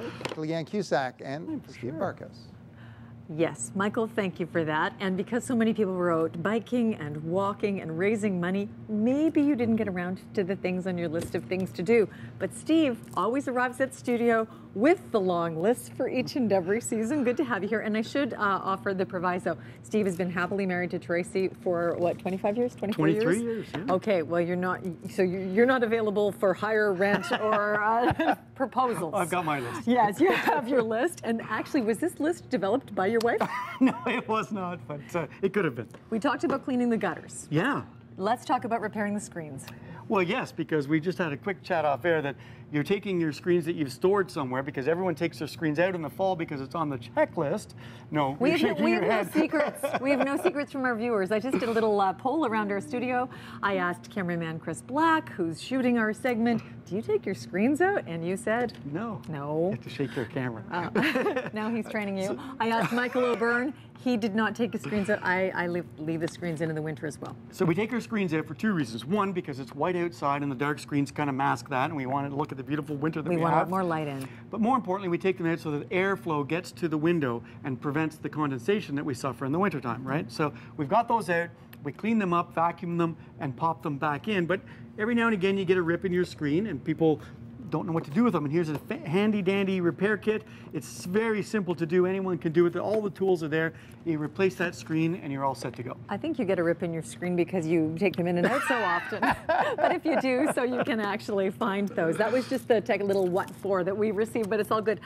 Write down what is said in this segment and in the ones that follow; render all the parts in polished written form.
Michael. Leanne Cusack and Steve Barkhouse. Yes, Michael, thank you for that. And because so many people were out biking and walking and raising money, maybe you didn't get around to the things on your list of things to do. But Steve always arrives at studio with the long list for each and every season. Good to have you here. And I should offer the proviso. Steve has been happily married to Tracy for what, 25 years, 24 years? 23 years, yeah. Okay, well, you're not available for hire, rent, or proposals. I've got my list. Yes, you have your list. And actually, was this list developed by your wife? No, it was not, but it could have been. We talked about cleaning the gutters. Yeah. Let's talk about repairing the screens. Well, yes, because we just had a quick chat off air that you're taking your screens that you've stored somewhere, because everyone takes their screens out in the fall because it's on the checklist. No, we have no secrets. We have no secrets from our viewers. I just did a little poll around our studio. I asked cameraman Chris Black, who's shooting our segment, do you take your screens out? And you said no. No. You have to shake their camera. Now he's training you. I asked Michael O'Byrne. He did not take his screens out. I leave the screens in the winter as well. So we take our screens out for two reasons. One, because it's white outside and the dark screens kind of mask that, and we want to look at the beautiful winter that we have. We want more light in. But more importantly, we take them out so that airflow gets to the window and prevents the condensation that we suffer in the wintertime, right? So we've got those out. We clean them up, vacuum them, and pop them back in. But every now and again, you get a rip in your screen, and people don't know what to do with them. And here's a handy dandy repair kit. It's very simple to do. Anyone can do it. All the tools are there. You replace that screen and you're all set to go. I think you get a rip in your screen because you take them in and out so often. But if you do, so you can actually find those. That was just the little what for that we received, but it's all good.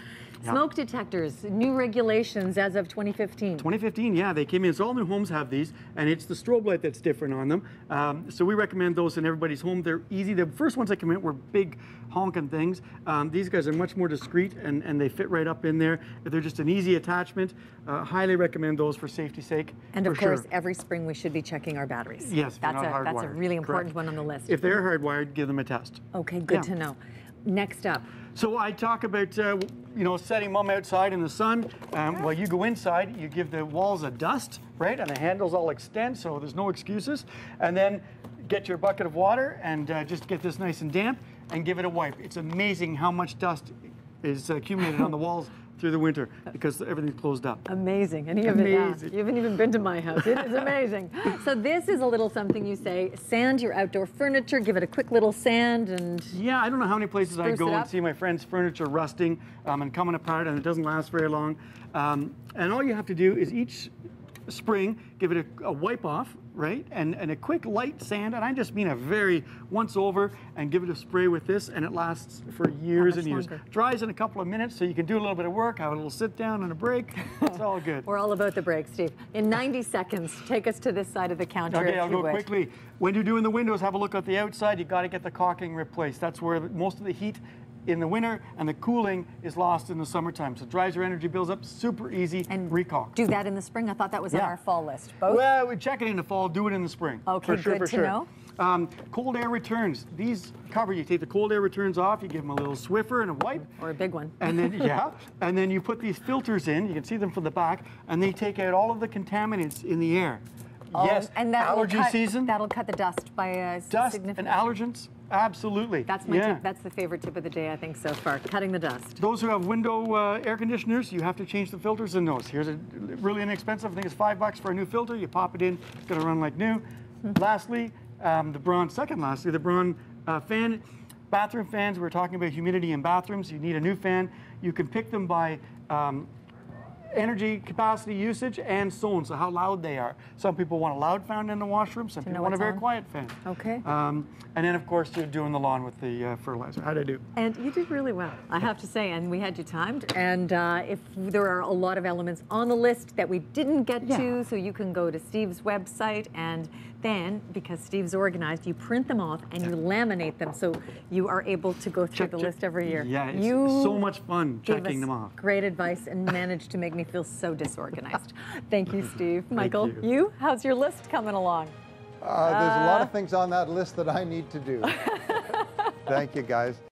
Yeah. Smoke detectors, new regulations as of 2015. 2015, yeah, they came in. So all new homes have these, and it's the strobe light that's different on them. So we recommend those in everybody's home. They're easy. The first ones that came in were big honking things. These guys are much more discreet, and they fit right up in there. They're just an easy attachment. Highly recommend those for safety's sake. And of course, every spring we should be checking our batteries. Yes, that's a really important one on the list. If they're hardwired, give them a test. Okay, good to know. Next up. So I talk about setting mom outside in the sun. While you go inside, you give the walls a dust, right? And the handles all extend, so there's no excuses. And then get your bucket of water and just get this nice and damp and give it a wipe. It's amazing how much dust is accumulated on the walls through the winter because everything's closed up. Amazing. And you haven't even been to my house. It is amazing. So this is a little something you say, sand your outdoor furniture, give it a quick little sand and yeah, I don't know how many places I go and see my friends' furniture rusting and coming apart, and it doesn't last very long. And all you have to do is each spring, give it a wipe off, right? And a quick light sand, and I just mean a very once over, and give it a spray with this, and it lasts for years and years. Dries in a couple of minutes, so you can do a little bit of work, have a little sit down and a break. It's all good. We're all about the break, Steve. In 90 seconds, take us to this side of the counter. Okay, I'll go quickly. When you're doing the windows, have a look at the outside. You got to get the caulking replaced. That's where most of the heat in the winter and the cooling is lost in the summertime. So it dries your energy bills up, super easy, and recaulk. Do that in the spring? I thought that was on our fall list. Both? Well, we check it in the fall, do it in the spring. Okay, good to know. Cold air returns. These cover, you take the cold air returns off, you give them a little Swiffer and a wipe. Or a big one. And then, and then you put these filters in, you can see them from the back, and they take out all of the contaminants in the air. Yes, and allergy season. That'll cut the dust by a dust significant. And allergens. Absolutely. That's my tip. That's the favorite tip of the day, I think, so far, cutting the dust. Those who have window air conditioners, you have to change the filters in those. Here's a really inexpensive, I think it's $5 for a new filter. You pop it in, it's gonna run like new. Lastly, the Braun fan, bathroom fans. We were talking about humidity in bathrooms. You need a new fan. You can pick them by energy capacity usage and zone, so how loud they are. Some people want a loud fan in the washroom, some people want a very quiet fan. Okay. And then of course you're doing the lawn with the fertilizer. How'd I do? And you did really well, I have to say, and we had you timed. And if there are a lot of elements on the list that we didn't get to, so you can go to Steve's website, and then, because Steve's organized, you print them off and you laminate them so you are able to go through the list every year. Yeah, it's so much fun checking them off. Great advice and managed to make me feel so disorganized. Thank you, Steve. Michael, how's your list coming along? There's a lot of things on that list that I need to do. Thank you, guys.